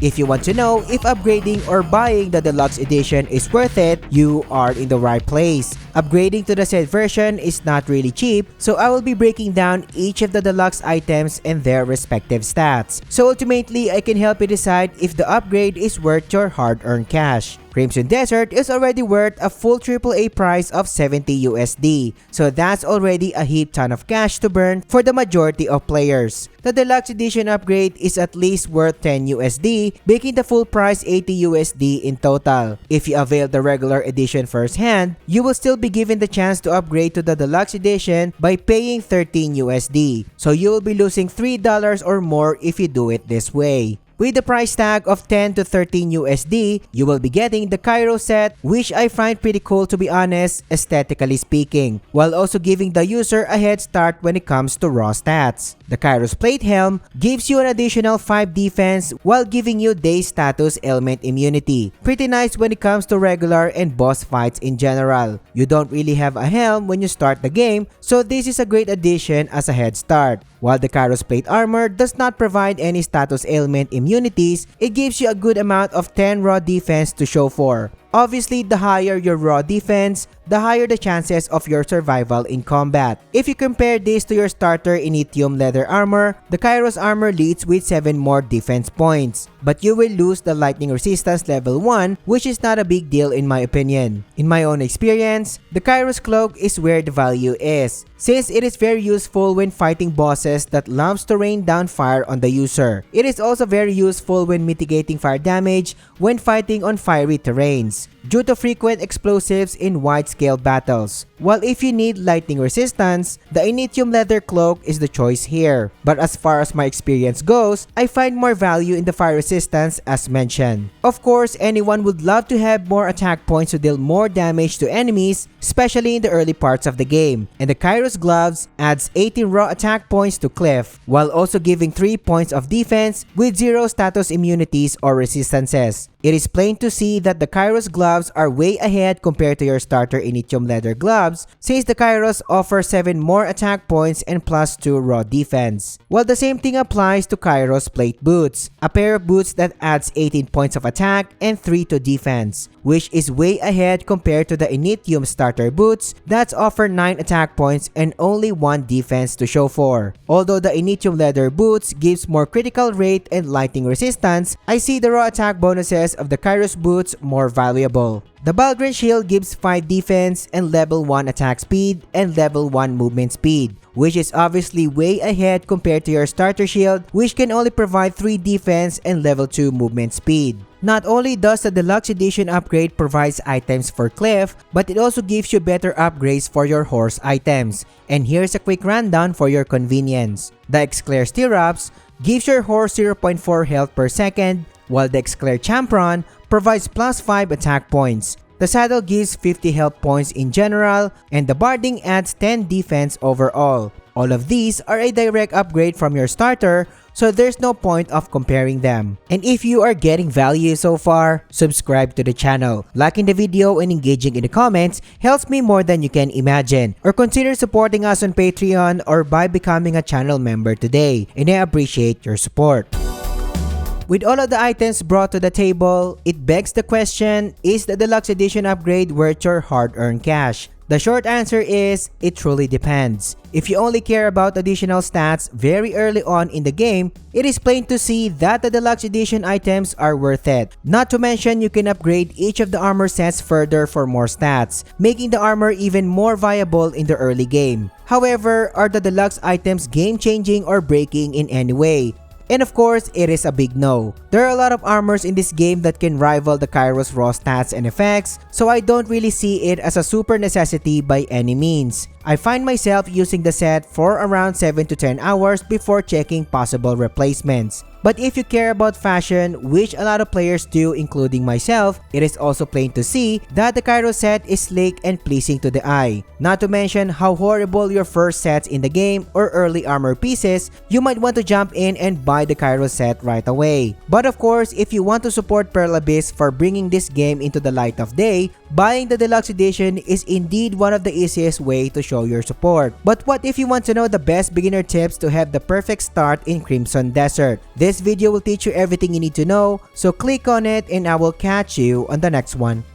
If you want to know if upgrading or buying the Deluxe Edition is worth it, you are in the right place. Upgrading to the said version is not really cheap, so I will be breaking down each of the Deluxe items and their respective stats. So ultimately, I can help you decide if the upgrade is worth your hard-earned cash. Crimson Desert is already worth a full AAA price of 70 USD, so that's already a heap ton of cash to burn for the majority of players. The Deluxe Edition upgrade is at least worth 10 USD, making the full price 80 USD in total. If you avail the regular edition firsthand, you will still be given the chance to upgrade to the Deluxe Edition by paying 13 USD, so you will be losing $3 or more if you do it this way. With the price tag of 10 to 13 USD, you will be getting the Cairo set, which I find pretty cool to be honest, aesthetically speaking, while also giving the user a head start when it comes to raw stats. The Kairos Plate Helm gives you an additional 5 defense while giving you day status element immunity. Pretty nice when it comes to regular and boss fights in general. You don't really have a helm when you start the game, so this is a great addition as a head start. While the Kairos Plate Armor does not provide any status ailment immunities, it gives you a good amount of 10 raw defense to show for. Obviously, the higher your raw defense, the higher the chances of your survival in combat. If you compare this to your starter Initium Leather Armor, the Kairos Armor leads with 7 more defense points, but you will lose the Lightning Resistance level 1, which is not a big deal in my opinion. In my own experience, the Kairos Cloak is where the value is, since it is very useful when fighting bosses that loves to rain down fire on the user. It is also very useful when mitigating fire damage when fighting on fiery terrains, due to frequent explosives in wide-scale battles. While if you need lightning resistance, the Initium Leather Cloak is the choice here. But as far as my experience goes, I find more value in the fire resistance as mentioned. Of course, anyone would love to have more attack points to deal more damage to enemies, especially in the early parts of the game. And the Kairos Gloves adds 18 raw attack points to Cliff, while also giving 3 points of defense with 0 status immunities or resistances. It is plain to see that the Kairos Gloves are way ahead compared to your starter Initium Leather Gloves, since the Kairos offer 7 more attack points and plus 2 raw defense. While the same thing applies to Kairos Plate Boots, a pair of boots that adds 18 points of attack and 3 to defense, which is way ahead compared to the Initium starter boots that offer 9 attack points and only 1 defense to show for. Although the Initium Leather Boots gives more critical rate and lightning resistance, I see the raw attack bonuses of the Kairos boots more valuable. The Balgren Shield gives 5 defense and level 1 attack speed and level 1 movement speed, which is obviously way ahead compared to your starter shield, which can only provide 3 defense and level 2 movement speed. Not only does the Deluxe Edition upgrade provides items for Cliff, but it also gives you better upgrades for your horse items. And here's a quick rundown for your convenience. The Exclair Stirrups gives your horse 0.4 health per second, while the Exclair Champron provides plus 5 attack points. The saddle gives 50 health points in general, and the Barding adds 10 defense overall. All of these are a direct upgrade from your starter, so there's no point of comparing them. And if you are getting value so far, subscribe to the channel. Liking the video and engaging in the comments helps me more than you can imagine. Or consider supporting us on Patreon or by becoming a channel member today, and I appreciate your support. With all of the items brought to the table, it begs the question, is the Deluxe Edition upgrade worth your hard-earned cash? The short answer is, it truly depends. If you only care about additional stats very early on in the game, it is plain to see that the Deluxe Edition items are worth it. Not to mention, you can upgrade each of the armor sets further for more stats, making the armor even more viable in the early game. However, are the Deluxe items game-changing or breaking in any way? And of course, it is a big no. There are a lot of armors in this game that can rival the Kairos raw stats and effects, so I don't really see it as a super necessity by any means. I find myself using the set for around 7 to 10 hours before checking possible replacements. But if you care about fashion, which a lot of players do including myself, it is also plain to see that the Kairos set is sleek and pleasing to the eye. Not to mention how horrible your first sets in the game or early armor pieces, you might want to jump in and buy the Kairos set right away. But of course, if you want to support Pearl Abyss for bringing this game into the light of day, Buying the Deluxe Edition is indeed one of the easiest way to show your support. But what if you want to know the best beginner tips to have the perfect start in Crimson Desert? This video will teach you everything you need to know, so click on it and I will catch you on the next one.